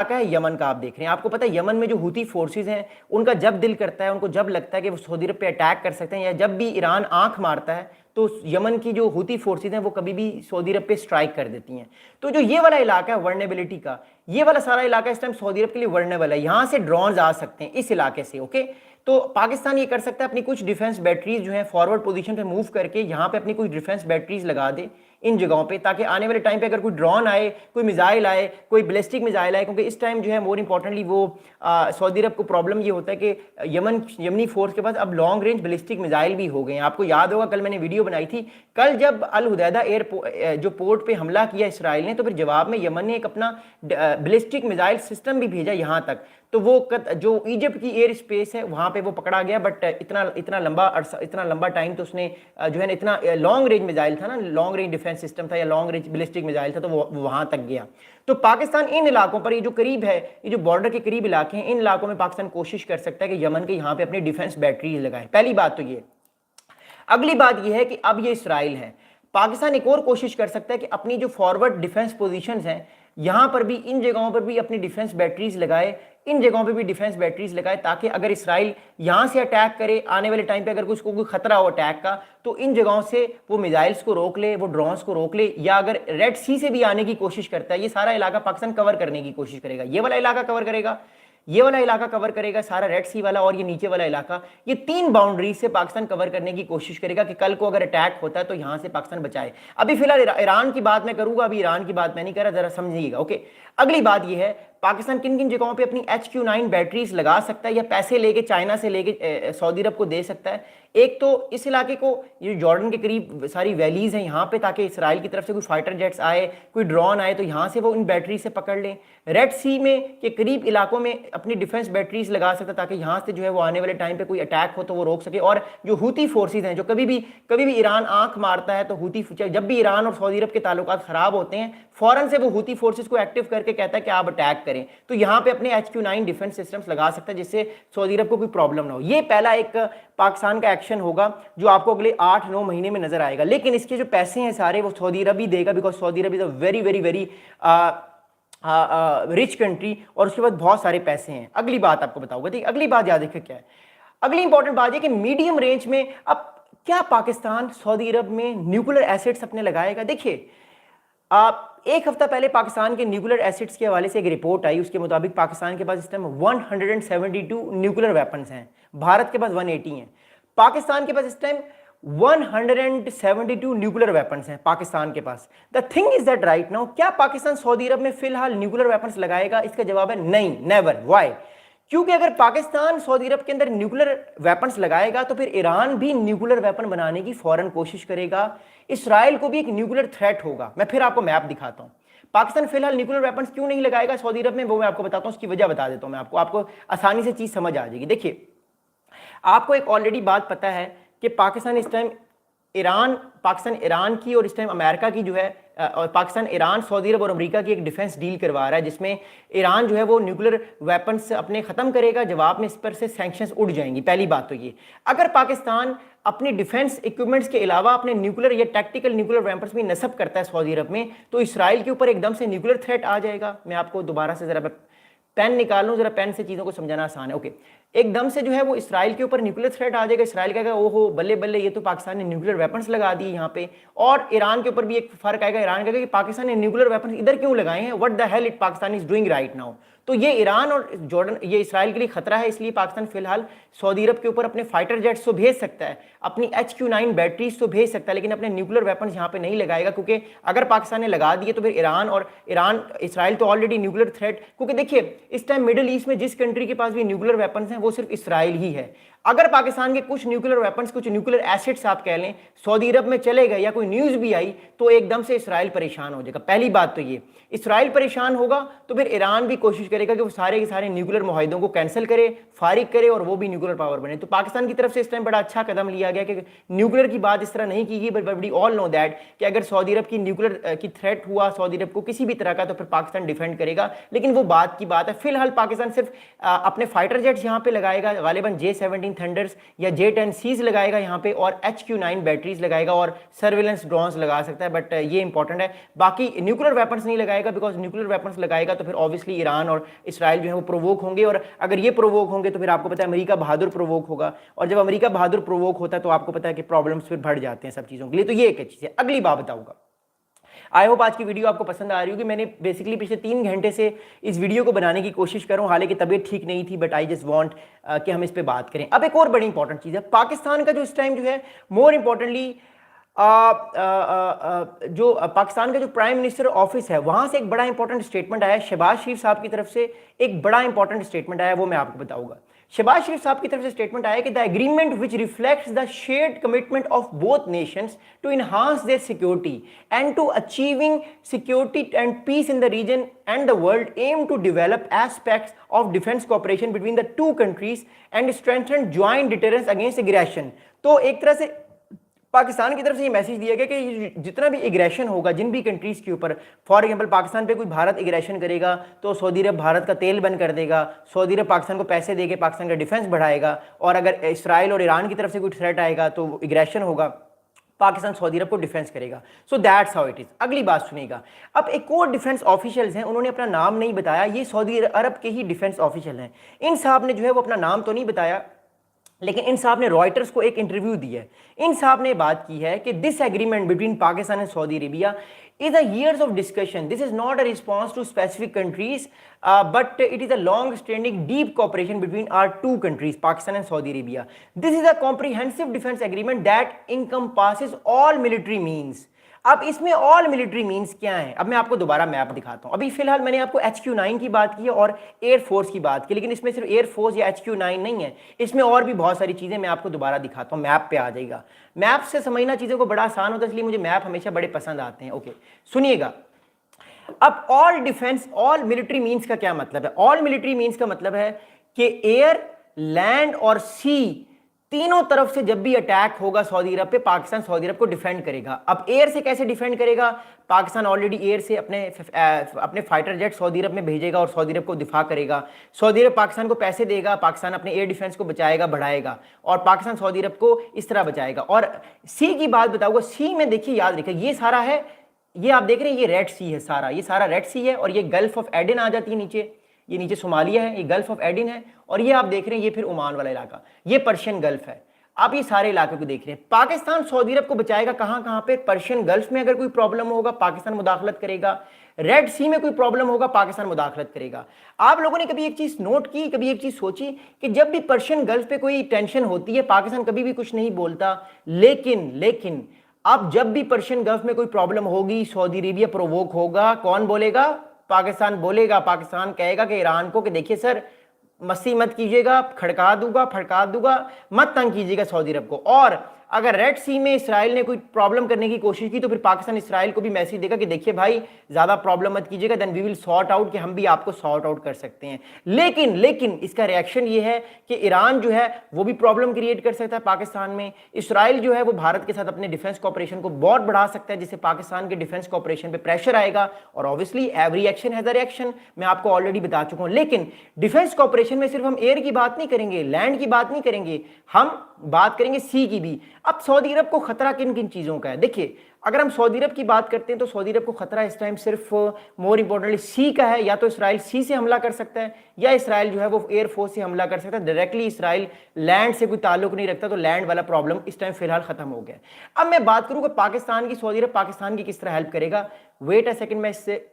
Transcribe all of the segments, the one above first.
है यमन का आप देख रहे हैं। आपको पता है यमन में जो हूती फोर्सेस हैं उनका जब दिल करता है, उनको जब लगता है कि वो सऊदी अरब पे अटैक कर सकते हैं, या जब भी ईरान आंख मारता है तो यमन की जो हूती फोर्सेस हैं वो कभी भी सऊदी अरब पे स्ट्राइक कर देती हैं। तो जो ये वाला इलाका है वर्नेबिलिटी का, ये वाला सारा इलाका इस टाइम सऊदी अरब के लिए वर्नेबल है। यहां से ड्रोन्स आ सकते हैं इस इलाके से। ओके, तो पाकिस्तान ये कर सकता है अपनी कुछ डिफेंस बैटरीज जो है फॉरवर्ड पोजीशन पे मूव करके यहाँ पे अपनी कुछ डिफेंस बैटरीज लगा दे इन जगहों पे, ताकि आने वाले टाइम पे अगर कोई ड्रोन आए, कोई मिसाइल आए, कोई बैलिस्टिक मिसाइल आए, क्योंकि इस टाइम जो है मोर इंपॉर्टेंटली वो सऊदी अरब को प्रॉब्लम ये होता है कि यमनी फोर्स के पास अब लॉन्ग रेंज बैलिस्टिक मिसाइल भी हो गए हैं। आपको याद होगा कल मैंने वीडियो बनाई थी, कल जब अल हुदैदा एयरपोर्ट जो पोर्ट पे हमला किया इसराइल ने, तो फिर जवाब में यमन ने एक अपना बैलिस्टिक मिसाइल सिस्टम भी भेजा यहाँ तक। तो वो जो इजिप्ट की एयर स्पेस है वहां पे वो पकड़ा गया, बट इतना लंबा टाइम तो उसने जो है ना, इतना लॉन्ग रेंज मिसाइल था ना, लॉन्ग रेंज डिफेंस सिस्टम था या लॉन्ग रेंज बैलिस्टिक मिसाइल था, तो वो वहां तक गया। तो पाकिस्तान इन इलाकों पर, ये जो करीब है, ये जो बॉर्डर के करीब इलाके हैं, इन इलाकों में पाकिस्तान कोशिश कर सकता है कि यमन के यहाँ पे अपनी डिफेंस बैटरी लगाए। पहली बात तो ये। अगली बात यह है कि अब ये इसराइल है, पाकिस्तान एक और कोशिश कर सकता है कि अपनी जो फॉरवर्ड डिफेंस पोजीशंस हैं यहां पर भी, इन जगहों पर भी अपनी डिफेंस बैटरीज लगाए, इन जगहों पे भी डिफेंस बैटरीज लगाए, ताकि अगर इसराइल यहां से अटैक करे आने वाले टाइम पे, अगर उसको कोई खतरा हो अटैक का, तो इन जगहों से वो मिसाइल्स को रोक ले, वो ड्रोन्स को रोक ले, या अगर रेड सी से भी आने की कोशिश करता है, ये सारा इलाका पाकिस्तान कवर करने की कोशिश करेगा। ये वाला इलाका कवर करेगा, ये वाला इलाका कवर करेगा, सारा रेड सी वाला और ये नीचे वाला इलाका, ये 3 बाउंड्री से पाकिस्तान कवर करने की कोशिश करेगा कि कल को अगर अटैक होता है तो यहां से पाकिस्तान बचाए। अभी फिलहाल ईरान की बात मैं करूंगा, अभी ईरान की बात मैं नहीं कर रहा, जरा समझिएगा। ओके, अगली बात ये है पाकिस्तान किन किन जगहों पे अपनी HQ9 बैटरीज लगा सकता है या पैसे लेके चाइना से लेके सऊदी अरब को दे सकता है। एक तो इस इलाके को, ये जॉर्डन के करीब सारी वैलीज हैं यहाँ पे, ताकि इसराइल की तरफ से कोई फाइटर जेट्स आए, कोई ड्रोन आए, तो यहाँ से वो इन बैटरी से पकड़ लें। रेड सी में के करीब इलाकों में अपनी डिफेंस बैटरीज लगा सकता है, ताकि यहाँ से जो है वो आने वाले टाइम पे कोई अटैक हो तो वो रोक सके। और जो हूती फोर्सेज हैं, जो कभी भी ईरान आंख मारता है तो हूती, जब भी ईरान और सऊदी अरब के ताल्लुकात खराब होते हैं, फौरन से वो हूती फोर्सेज को एक्टिव करके कहता है कि आप अटैक करें। तो यहाँ पे अपने HQ9 डिफेंस सिस्टम्स लगा सकता है, जिससे सऊदी अरब को कोई प्रॉब्लम ना हो। ये पहला एक पाकिस्तान का एक्शन होगा जो आपको अगले 8-9 महीने में नजर आएगा। लेकिन इसके जो पैसे हैं सारे वो सऊदी अरब ही देगा, because Saudi Arab is a very very very rich country, और उसके बाद बहुत सारे पैसे हैं। अगली बात आपको बताऊंगा, ठीक। अगली बात याद रखिए क्या है, अगली इंपॉर्टेंट बात है कि मीडियम रेंज में अब क्या पाकिस्तान सऊदी अरब में न्यूक्लियर एसेट्स अपने लगाएगा। देखिए, आप एक हफ्ता पहले पाकिस्तान के न्यूक्लियर एसिड्स के हवाले से एक रिपोर्ट आई, उसके मुताबिक पाकिस्तान के पास इस टाइम 172 न्यूक्लियर वेपन्स हैं, भारत के पास 180 हैं। पाकिस्तान के पास इस टाइम 172 न्यूक्लियर वेपन्स हैं पाकिस्तान के पास। The thing is that right now, क्या पाकिस्तान सऊदी अरब में फिलहाल न्यूक्लियर वेपन्स लगाएगा? इसका जवाब है नहीं, नेवर। व्हाई? क्योंकि अगर पाकिस्तान सऊदी अरब के अंदर न्यूक्लियर वेपन्स लगाएगा तो फिर ईरान भी न्यूक्लियर वेपन बनाने की फौरन कोशिश करेगा, इसराइल को भी एक न्यूक्लियर थ्रेट होगा। मैं फिर आपको मैप दिखाता हूं। पाकिस्तान फिलहाल न्यूक्लियर वेपन्स क्यों नहीं लगाएगा सऊदी अरब में, वो मैं आपको बताता हूं, उसकी वजह बता देता हूं मैं आपको आसानी से चीज समझ आ जाएगी। देखिए, आपको एक ऑलरेडी बात पता है कि पाकिस्तान इस टाइम पाकिस्तान ईरान की और इस टाइम अमेरिका की जो है, और पाकिस्तान ईरान, सऊदी अरब और अमेरिका की एक डिफेंस डील करवा रहा है, जिसमें ईरान जो है वो न्यूक्लियर वेपन्स अपने खत्म करेगा, जवाब में इस पर से सैंक्शंस उड़ जाएंगी। पहली बात तो ये, अगर पाकिस्तान अपनी डिफेंस इक्विपमेंट्स के अलावा अपने न्यूक्लियर या टैक्टिकल न्यूक्लियर वेपन्स भी नस्ब करता है सऊदी अरब में, तो इसराइल के ऊपर एकदम से न्यूक्लियर थ्रेट आ जाएगा। मैं आपको दोबारा से जरा पेन निकाल लूँ, जरा पेन से चीज़ों को समझाना आसान है। ओके, एकदम से जो है वो इसराइल के ऊपर न्यूक्लियर थ्रेट आ जाएगा, इसराइल कहेगा ओहो बल्ले बल्ले, ये तो पाकिस्तान ने न्यूक्लियर वेपन्स लगा दिए यहाँ पे। और ईरान के ऊपर भी एक फर्क आएगा, ईरान कहेगा कि पाकिस्तान ने न्यूक्लियर वेपन्स इधर क्यों लगाए हैं, what the hell it Pakistan is doing right now. तो ये ईरान और जॉर्डन, ये इसराइल के लिए खतरा है, इसलिए पाकिस्तान फिलहाल सऊदी अरब के ऊपर अपने फाइटर जेट्स तो भेज सकता है, अपनी HQ9 बैटरीज तो भेज सकता है, लेकिन अपने न्यूक्लियर वेपन्स यहाँ पे नहीं लगाएगा, क्योंकि अगर पाकिस्तान ने लगा दिए तो फिर ईरान इसराइल तो ऑलरेडी न्यूक्लियर थ्रेट, क्योंकि देखिए इस टाइम मिडिल ईस्ट में जिस कंट्री के पास भी न्यूक्लियर वेपन्स हैं वो सिर्फ इसराइल ही है। अगर पाकिस्तान के कुछ न्यूक्लियर वेपन्स, कुछ न्यूक्लियर एसेट्स आप कह लें सऊदी अरब में चले गए या कोई न्यूज भी आई, तो एकदम से इसराइल परेशान हो जाएगा। पहली बात तो ये, इसराइल परेशान होगा तो फिर ईरान भी कोशिश करेगा कि वो सारे के सारे न्यूक्लियर मुआहिदों को कैंसिल करे, फारिग करे, और वो भी न्यूक्लियर पावर बने। तो पाकिस्तान की तरफ से इस टाइम बड़ा अच्छा कदम लिया गया कि न्यूक्लियर की बात इस तरह नहीं की गई, but we all know that कि अगर सऊदी अरब की न्यूक्लियर की थ्रेट हुआ सऊदी अरब को किसी भी तरह का, तो फिर पाकिस्तान डिफेंड करेगा। लेकिन वो बात की बात है, फिलहाल पाकिस्तान सिर्फ अपने फाइटर जेट्स यहाँ पे लगाएगा, गालिबन J-17 सबमरीन थंडर्स या J-10Cs लगाएगा यहाँ पे, और HQ-9 बैटरीज लगाएगा और सर्विलेंस ड्रोन्स लगा सकता है, बट ये इंपॉर्टेंट है। बाकी न्यूक्लियर वेपन्स नहीं लगाएगा, बिकॉज न्यूक्लियर वेपन्स लगाएगा तो फिर ऑब्वियसली ईरान और इसराइल जो है वो प्रोवोक होंगे, और अगर ये प्रोवोक होंगे तो फिर आपको पता है अमेरिका बहादुर प्रोवोक होगा, और जब अमेरिका बहादुर प्रोवोक होता है तो आपको पता है कि प्रॉब्लम्स फिर बढ़ जाते हैं सब चीज़ों के लिए। तो ये एक चीज़ है। अगली बात बताऊंगा, आई होप आज की वीडियो आपको पसंद आ रही होगी। मैंने बेसिकली पिछले 3 घंटे से इस वीडियो को बनाने की कोशिश कर रहा हूँ, हालांकि तबीयत ठीक नहीं थी, बट आई जस्ट वांट कि हम इस पे बात करें। अब एक और बड़ी इंपॉर्टेंट चीज़ है, पाकिस्तान का जो इस टाइम जो है मोर इंपॉर्टेंटली जो पाकिस्तान का जो प्राइम मिनिस्टर ऑफिस है वहां से एक बड़ा इंपॉर्टेंट स्टेटमेंट आया शहबाज शरीफ साहब की तरफ से। एक बड़ा इंपॉर्टेंट स्टेटमेंट आया, वो मैं आपको बताऊंगा। शहबाज शरीफ साहब की तरफ से स्टेटमेंट आया कि the agreement which reflects the shared commitment of both nations to enhance their security and to achieving security and peace in the region and the world aim to develop aspects of defence cooperation between the two countries and strengthen joint deterrence against aggression. तो एक तरह से पाकिस्तान की तरफ से ये message दिया गया कि जितना भी एग्रेशन होगा जिन भी कंट्रीज के ऊपर, फॉर एग्जांपल पाकिस्तान पे कोई भारत एग्रेशन करेगा तो सऊदी अरब भारत का तेल बंद कर देगा, सऊदी अरब पाकिस्तान को पैसे देके पाकिस्तान का डिफेंस बढ़ाएगा, और अगर इसराइल और ईरान की तरफ से कोई थ्रेट आएगा तो एग्रेशन होगा, पाकिस्तान सऊदी अरब को डिफेंस करेगा। So that's how it is. अगली बात सुनिएगा, अब एक और डिफेंस ऑफिशियल्स हैं, उन्होंने अपना नाम नहीं बताया, ये सऊदी अरब के ही डिफेंस ऑफिशियल हैं। इन साहब ने जो है वो अपना नाम तो नहीं बताया, लेकिन इन साहब ने रॉयटर्स को एक इंटरव्यू दी है। इन साहब ने बात की है कि this agreement between Pakistan and Saudi Arabia is a years of discussion. This is not a response to specific countries, but it is a long-standing deep cooperation between our two countries, Pakistan and Saudi Arabia. This is a comprehensive defense agreement that encompasses all military means. अब इसमें all military means क्या है, अब मैं आपको दोबारा map दिखाता हूं। अभी फिलहाल मैंने आपको HQ-9 की बात की है और एयरफोर्स की बात की, लेकिन इसमें सिर्फ एयरफोर्स या HQ-9 नहीं है, इसमें और भी बहुत सारी चीजें मैं आपको दोबारा दिखाता हूं। मैप पे आ जाएगा, मैप से समझना चीजों को बड़ा आसान होता है, इसलिए मुझे मैप हमेशा बड़े पसंद आते हैं। ओके सुनिएगा, अब all defence all military means का क्या मतलब है? ऑल मिलिट्री मीन्स का मतलब है कि एयर, लैंड और सी तीनों तरफ से जब भी अटैक होगा सऊदी अरब पे, पाकिस्तान सऊदी अरब को डिफेंड करेगा। अब एयर से कैसे डिफेंड करेगा? पाकिस्तान ऑलरेडी एयर से अपने फाइटर जेट सऊदी अरब में भेजेगा और सऊदी अरब को दिफा करेगा। सऊदी अरब पाकिस्तान को पैसे देगा, पाकिस्तान अपने एयर डिफेंस को बचाएगा, बढ़ाएगा, और पाकिस्तान सऊदी अरब को इस तरह बचाएगा। और सी की बात बताऊंगा, सी में देखिए, याद रखिए, ये सारा है, ये आप देख रहे हैं, ये रेड सी है सारा, ये सारा रेड सी है, और ये गल्फ ऑफ एडन आ जाती है नीचे, ये नीचे सोमालिया है, ये गल्फ ऑफ एडन है, और ये आप देख रहे हैं ये फिर ओमान वाला इलाका, ये पर्शियन गल्फ है। आप ये सारे इलाके को देख रहे हैं। पाकिस्तान सऊदी अरब को बचाएगा कहां कहां पे? पर्शियन गल्फ में अगर कोई प्रॉब्लम होगा पाकिस्तान मुदाखलत करेगा, रेड सी में कोई प्रॉब्लम होगा पाकिस्तान मुदाखलत करेगा। आप लोगों ने कभी एक चीज नोट की, कभी एक चीज सोची कि जब भी पर्शियन गल्फ पे कोई टेंशन होती है पाकिस्तान कभी भी कुछ नहीं बोलता, लेकिन अब जब भी पर्शियन गल्फ में कोई प्रॉब्लम होगी, सऊदी अरेबिया प्रोवोक होगा, कौन बोलेगा? पाकिस्तान बोलेगा। पाकिस्तान कहेगा कि ईरान को कि देखिए सर, मस्ती मत कीजिएगा, फड़का दूंगा, मत तंग कीजिएगा सऊदी अरब को। और अगर रेड सी में इसराइल ने कोई प्रॉब्लम करने की कोशिश की तो फिर पाकिस्तान इसराइल को भी मैसेज देगा कि देखिए भाई ज्यादा प्रॉब्लम मत कीजिएगा, then we will sort out, कि हम भी आपको सॉर्ट आउट कर सकते हैं। लेकिन इसका रिएक्शन ये है कि ईरान जो है वो भी प्रॉब्लम क्रिएट कर सकता है पाकिस्तान में। इसराइल जो है वो भारत के साथ अपने डिफेंस कॉपरेशन को बहुत बढ़ा सकता है, जिससे पाकिस्तान के डिफेंस कॉपरेशन पे प्रेशर आएगा, और obviously every action has a reaction, मैं आपको ऑलरेडी बता चुका हूं। लेकिन डिफेंस कॉपरेशन में सिर्फ हम एयर की बात नहीं करेंगे, लैंड की बात नहीं करेंगे, हम बात करेंगे सी की भी। अब सऊदी अरब को खतरा किन किन चीजों का है? देखिए, अगर हम सऊदी अरब की बात करते हैं तो सऊदी अरब को खतरा इस टाइम सिर्फ मोर इंपोर्टेंटली सी का है। या तो इसराइल सी से हमला कर सकता है, या इसराइल जो है वो एयरफोर्स से हमला कर सकता है। डायरेक्टली इसराइल लैंड से कोई ताल्लुक नहीं रखता, तो लैंड वाला प्रॉब्लम इस टाइम फिलहाल खत्म हो गया। अब मैं बात करूं कि पाकिस्तान की, सऊदी अरब पाकिस्तान की किस तरह हेल्प करेगा। वेट अ सेकेंड, मैं इससे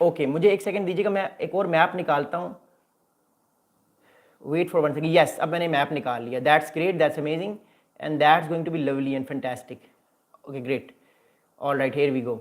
ओके मुझे एक सेकेंड दीजिएगा, मैं एक और मैप निकालता हूं। Wait for 1 second. यस, अब मैंने मैप निकाल लिया। That's great, that's amazing, and that's going to be lovely and fantastic. Okay great, all right, here we go.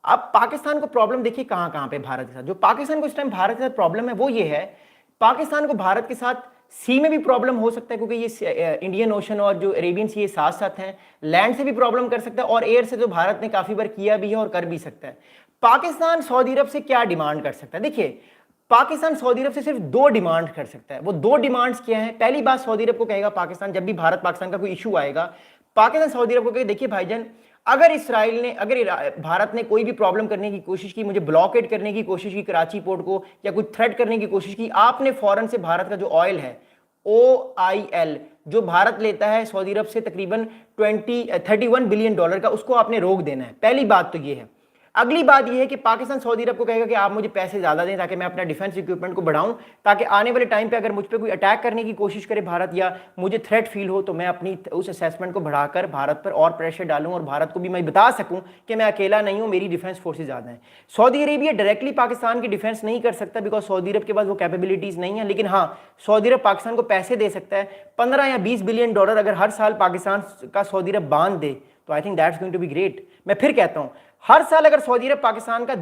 अब पाकिस्तान को प्रॉब्लम देखिए कहां कहां पे भारत के साथ। जो पाकिस्तान को इस टाइम भारत के साथ प्रॉब्लम है वो ये है, पाकिस्तान को भारत के साथ सी में भी प्रॉब्लम हो सकता है, क्योंकि ये इंडियन ओशन और जो अरेबियन सी ये साथ साथ हैं। लैंड से भी प्रॉब्लम कर सकता है, और एयर से तो भारत ने काफी बार किया भी है और कर भी सकता है। पाकिस्तान सऊदी अरब से क्या डिमांड कर सकता है? देखिए, पाकिस्तान सऊदी अरब से सिर्फ 2 डिमांड कर सकता है। वो 2 डिमांड्स क्या है? पहली बात, सऊदी अरब को कहेगा पाकिस्तान, जब भी भारत पाकिस्तान का कोई इशू आएगा, पाकिस्तान सऊदी अरब को कहेगा देखिए भाईजान, अगर इसराइल ने, अगर भारत ने कोई भी प्रॉब्लम करने की कोशिश की, मुझे ब्लॉकेट करने की कोशिश की कराची पोर्ट को, या कुछ थ्रेट करने की कोशिश की, आपने फौरन से भारत का जो ऑयल है OIL जो भारत लेता है सऊदी अरब से तकरीबन 31 बिलियन डॉलर का, उसको आपने रोक देना है। पहली बात तो ये है। अगली बात यह है कि पाकिस्तान सऊदी अरब को कहेगा कि आप मुझे पैसे ज़्यादा दें ताकि मैं अपना डिफेंस इक्विपमेंट को बढ़ाऊं, ताकि आने वाले टाइम पे अगर मुझ पे कोई अटैक करने की कोशिश करे भारत, या मुझे थ्रेट फील हो, तो मैं अपनी उस असेसमेंट को बढ़ाकर भारत पर और प्रेशर डालूं और भारत को भी मैं बता सकूं कि मैं अकेला नहीं हूं, मेरी डिफेंस फोर्सेज ज़्यादा हैं। सऊदी अरेबिया डायरेक्टली पाकिस्तान की डिफेंस नहीं कर सकता बिकॉज सऊदी अरब के पास वो कैपेबिलिटीज़ नहीं है, लेकिन हाँ, सऊदी अरब पाकिस्तान को पैसे दे सकता है। 15 या 20 बिलियन डॉलर अगर हर साल पाकिस्तान का सऊदी अरब बांध दे तो I think that's going to be great. मैं फिर कहता हूं, हर साल अगर सऊदी अरब पाकिस्तान का